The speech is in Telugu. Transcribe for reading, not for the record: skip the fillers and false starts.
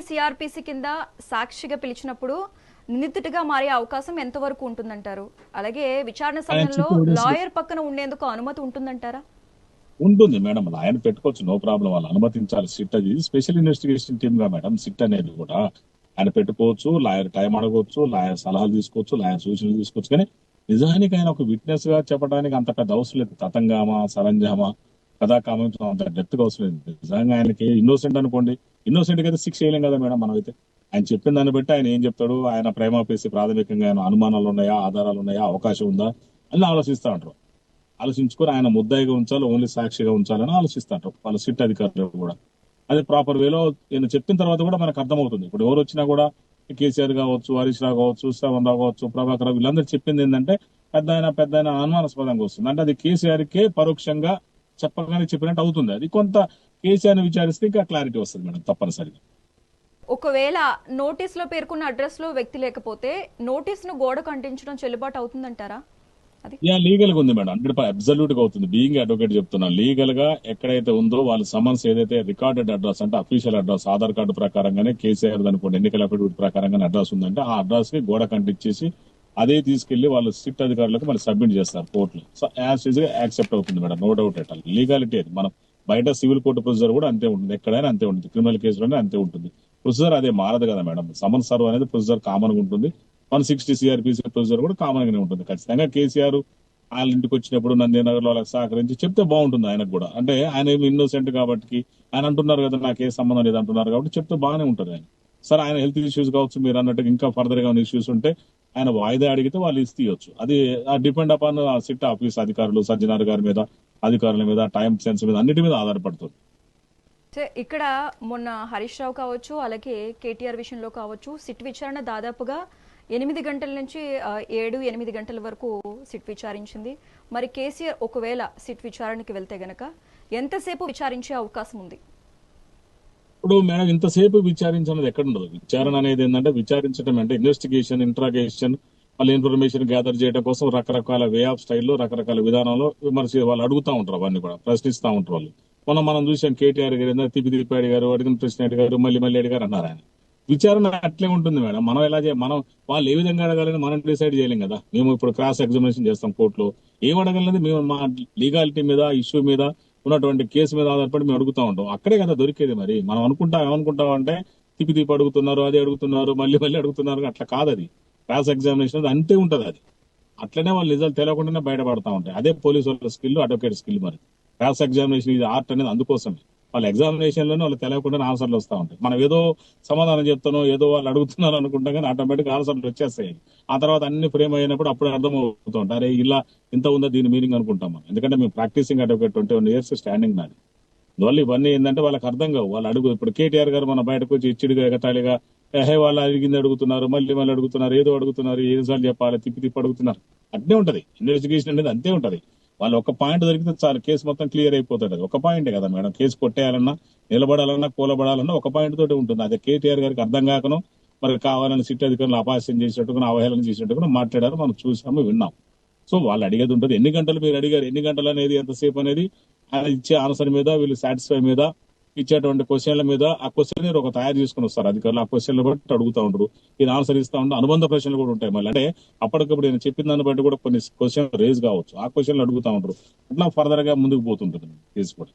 సిఆర్పిసి కింద సాక్షిగా పిలిచినప్పుడు నిందితుడిగా మారే అవకాశం ఎంతవరకు ఉంటుందంటారు? అలాగే విచారణ సమయంలో లాయర్ పక్కన ఉండేందుకు అనుమతి ఉంటుందంటారా? ఉంటుంది మేడం. ఆయన పెట్టుకోవచ్చు, నో ప్రాబ్లం. వాళ్ళు అనుమతించాలి. సిట్ అది స్పెషల్ ఇన్వెస్టిగేషన్ టీమ్ గా మేడం. సిట్ అనేది కూడా ఆయన పెట్టుకోవచ్చు, లాయర్ టైం అడగవచ్చు, లాయర్ సలహాలు తీసుకోవచ్చు, లాయర్ సూచనలు తీసుకోవచ్చు. కానీ నిజానికి ఆయన ఒక విట్నెస్ గా చెప్పడానికి అంత పెద్ద అవసరం లేదు. తతంగామా, సరంజామా, కథాకామం అంత డెప్త్ గా అవసరం లేదు. నిజంగా ఆయనకి ఇన్నోసెంట్ అనుకోండి, ఇన్నోసెంట్ అయితే శిక్ష చేయలేం కదా మేడం. మనం అయితే ఆయన చెప్పిన దాన్ని బట్టి ఆయన ఏం చెప్తాడు, ఆయన ప్రేమాపేసి ప్రాథమికంగా ఆయన అనుమానాలు ఉన్నాయా, ఆధారాలు ఉన్నాయా, అవకాశం ఉందా అని ఆలోచిస్తా ఉంటారు. ఆలోచించుకొని ఆయన ముద్దాయిగా ఉంచాలి, ఓన్లీ సాక్షిగా ఉంచాలని ఆలోచిస్తారు వాళ్ళ సిట్ అధికారులు కూడా. అది ప్రాపర్ వేలో ఈయన చెప్పిన తర్వాత కూడా మనకు అర్థమవుతుంది. ఇప్పుడు ఎవరు వచ్చినా కూడా కేసీఆర్ కావచ్చు, హరీష్ రావు కావచ్చు, శ్రవణ్ రావు కావచ్చు, ప్రభాకర్ రావు, వీళ్ళందరూ చెప్పింది ఏంటంటే పెద్ద అనుమానాస్పదంగా వస్తుంది. అంటే అది కేసీఆర్ కే పరోక్షంగా చెప్పగానే చెప్పినట్టు అవుతుంది. అది కొంత కేసీఆర్ ని విచారిస్తే ఇంకా క్లారిటీ వస్తుంది మేడం, తప్పనిసరిగా. ఒకవేళ నోటీస్ లో పేర్కొన్న అడ్రస్ లో వ్యక్తి లేకపోతే నోటీస్ ను గోడకు అంటించడం చెల్లుబాటు అవుతుందంటారా? లీగల్ గా ఉంది మేడం, 100% అబ్సల్యూట్ గా అవుతుంది. బీయింగ్ అడ్వకేట్ చెప్తున్నా, లీగల్ గా ఎక్కడైతే ఉందో వాళ్ళ సమన్స్ ఏదైతే రికార్డెడ్ అడ్రస్ అంటే అఫీషియల్ అడ్రస్, ఆధార్ కార్డు ప్రకారంగానే కేసీఆర్ అనుకోండి, ఎన్నికల అఫిడవిట్ ప్రకారంగానే అడ్రస్ ఉందంటే ఆ అడ్రస్ కి గోడ కంటించేసి అదే తీసుకెళ్లి వాళ్ళు సిట్ అధికారులకు మళ్ళీ సబ్మిట్ చేస్తారు కోర్టులో. సో యాజ్ ఈజ్ గా యాక్సెప్ట్ అవుతుంది madam, no doubt at all. Legality అది. మనం బయట సివిల్ కోర్టు ప్రొసీజర్ కూడా అంతే ఉంటుంది, ఎక్కడైనా అంతే ఉంటుంది, క్రిమినల్ కేసులోనే అంతే ఉంటుంది. ప్రొసీజర్ అదే మారదు కదా మేడం. సమన్ సర్వ్ అనేది ప్రొసీజర్ కామన్ గా ఉంటుంది. 160 సిఆర్పిసి ప్రొసీజర్ కూడా కామన్ గానే ఉంటుంది. ఖచ్చితంగా కేసీఆర్ వాళ్ళ ఇంటికి వచ్చినప్పుడు నందినగర్ లో వాళ్ళకి సహకరించి చెప్తే బాగుంటుంది ఆయనకు కూడా. అంటే ఆయన ఏమి ఇన్నోసెంట్ కాబట్టి ఆయన అంటున్నారు కదా, నాకు ఏ సంబంధం లేదు అంటున్నారు కాబట్టి చెప్తే బాగానే ఉంటుంది ఆయన. సరే, ఆయన హెల్త్ ఇష్యూస్ కావచ్చు, మీరు అన్నట్టుగా ఇంకా ఫర్దర్ గా ఇష్యూస్ ఉంటే ఆయన వాయిదా అడిగితే వాళ్ళు ఇస్తీయొచ్చు. అది డిపెండ్ అపాన్ సిట్ ఆఫీస్ అధికారులు, సజ్జనార్ గారి మీద, అధికారుల మీద, టైం సెన్స్ మీద, అన్నిటి మీద ఆధారపడుతుంది. ఇక్కడ మొన్న హరీష్ రావు కావచ్చు, అలాగే కేటీఆర్ విషయంలో కావచ్చు, సిట్ విచారణ దాదాపుగా 8 గంటల నుంచి 7-8 గంటల వరకు సిట్ విచారించింది. మరి కేసీఆర్ ఒకవేళ సిట్ విచారణకి వెళ్తే గనక ఎంతసేపు విచారించే అవకాశం ఉంది? ఇప్పుడు మేడం, ఇంతసేపు విచారించినది ఎక్కడ ఉండదు. విచారణ అనేది ఏంటంటే, విచారించడం అంటే ఇన్వెస్టిగేషన్, ఇంట్రాగేషన్, వాళ్ళ ఇన్ఫర్మేషన్ గ్యాదర్ చేయడం కోసం రకరకాల వే ఆఫ్ స్టైల్లో, రకరకాల విధానంలో విమర్శ వాళ్ళు అడుగుతూ ఉంటారు, అవన్నీ కూడా ప్రశ్నిస్తూ ఉంటారు వాళ్ళు. మనం చూసాం కేటీఆర్ గారు తిప్పి అడిగారు, అడిగిన ప్రశ్న అడిగారు, మళ్ళీ అడిగారు అన్నారు ఆయన. విచారణ అట్లే ఉంటుంది మేడం. మనం ఎలా మనం వాళ్ళు ఏ విధంగా అడగాలని మనం డిసైడ్ చేయలేం కదా. మేము ఇప్పుడు క్రాస్ ఎగ్జామినేషన్ చేస్తాం కోర్టులో, ఏం అడగాలనేది మేము మా లీగాలిటీ మీద, ఇష్యూ మీద, ఉన్నటువంటి కేసు మీద ఆధారపడి మేము అడుగుతూ ఉంటాం. అక్కడే కదా దొరికేది. మరి మనం ఏమనుకుంటాం అంటే తిప్పి అడుగుతున్నారు, అది అడుగుతున్నారు, మళ్ళీ అడుగుతున్నారు. అట్లా కాదు. అది క్రాస్ ఎగ్జామినేషన్ అది అంతే ఉంటది. అది అట్లనే వాళ్ళు రిజల్ట్ తెలియకుండానే బయటపడతా ఉంటాయి. అదే పోలీసు వాళ్ళ స్కిల్, అడ్వకేట్ స్కిల్. మరి క్రాస్ ఎగ్జామినేషన్ ఇది ఆర్ట్ అనేది అందుకోసమే. వాళ్ళ ఎగ్జామినేషన్ లోనే వాళ్ళు తెలియకుండా ఆన్సర్లు వస్తూ ఉంటాయి. మనం ఏదో సమాధానం చెప్తానో, ఏదో వాళ్ళు అడుగుతున్నారు అనుకుంటాం, కానీ ఆటోమేటిక్ ఆన్సర్లు వచ్చేస్తాయి. ఆ తర్వాత అన్ని ఫ్రేమ్ అయినప్పుడు అప్పుడు అర్థం అవుతూ ఉంటాయి, అరే ఇలా ఇంత ఉందా దీని మీనింగ్ అనుకుంటాం మనం. ఎందుకంటే మేము ప్రాక్టీసింగ్ అడ్వకేట్ 21 years స్టాండింగ్ నాది. అందువల్ల ఇవన్నీ ఏంటంటే వాళ్ళకి అర్థం కావు. వాళ్ళు ఇప్పుడు కేటీఆర్ గారు మన బయటకు వచ్చి ఇచ్చిడిగా ఎగతాళిగా వాళ్ళు అడిగింది అడుగుతున్నారు, మళ్ళీ అడుగుతున్నారు, ఏదో అడుగుతున్నారు, ఏసార్లు చెప్పాలి, తిప్పి అడుగుతున్నారు. అట్నే ఉంటది ఇన్వెస్టిగేషన్ అనేది, అంతే ఉంటది. వాళ్ళు ఒక పాయింట్ దొరికితే చాలు, కేసు మొత్తం క్లియర్ అయిపోతుంది. అది ఒక పాయింటే కదా మేడం. కేసు కొట్టేయాలన్నా, నిలబడాలన్నా, కూలబడాలన్నా ఒక పాయింట్ తోటి ఉంటుంది. అదే కేటీఆర్ గారికి అర్థం కాకను మరి కావాలని సిట్ అధికారులు అపహాస్యం చేసినట్టుగా, అవహేళన చేసినట్టుగా మాట్లాడారు, మనం చూసాము, విన్నాం. సో వాళ్ళు అడిగేది ఉంటుంది. ఎన్ని గంటలు మీరు అడిగారు, ఎన్ని గంటలు అనేది, ఎంతసేపు అనేది ఆయన ఇచ్చే ఆన్సర్ మీద, వీళ్ళు సాటిస్ఫై మీద, ఇచ్చేటువంటి క్వశ్చన్ల మీద, ఆ క్వశ్చన్ ఒక తయారు చేసుకుని వస్తారు అధికారులు. ఆ క్వశ్చన్లు బట్టి అడుగుతూ ఉంటారు, ఈయన ఆన్సర్ ఇస్తా ఉంటారు. అనుబంధ ప్రశ్నలు కూడా ఉంటాయి మళ్ళీ. అంటే అప్పటికప్పుడు నేను చెప్పిన దాన్ని బట్టి కూడా కొన్ని క్వశ్చన్ రేజ్ కావచ్చు, ఆ క్వశ్చన్లు అడుగుతూ ఉంటారు. అట్లా ఫర్దర్ గా ముందుకు పోతుంటుంది కేసు కూడా.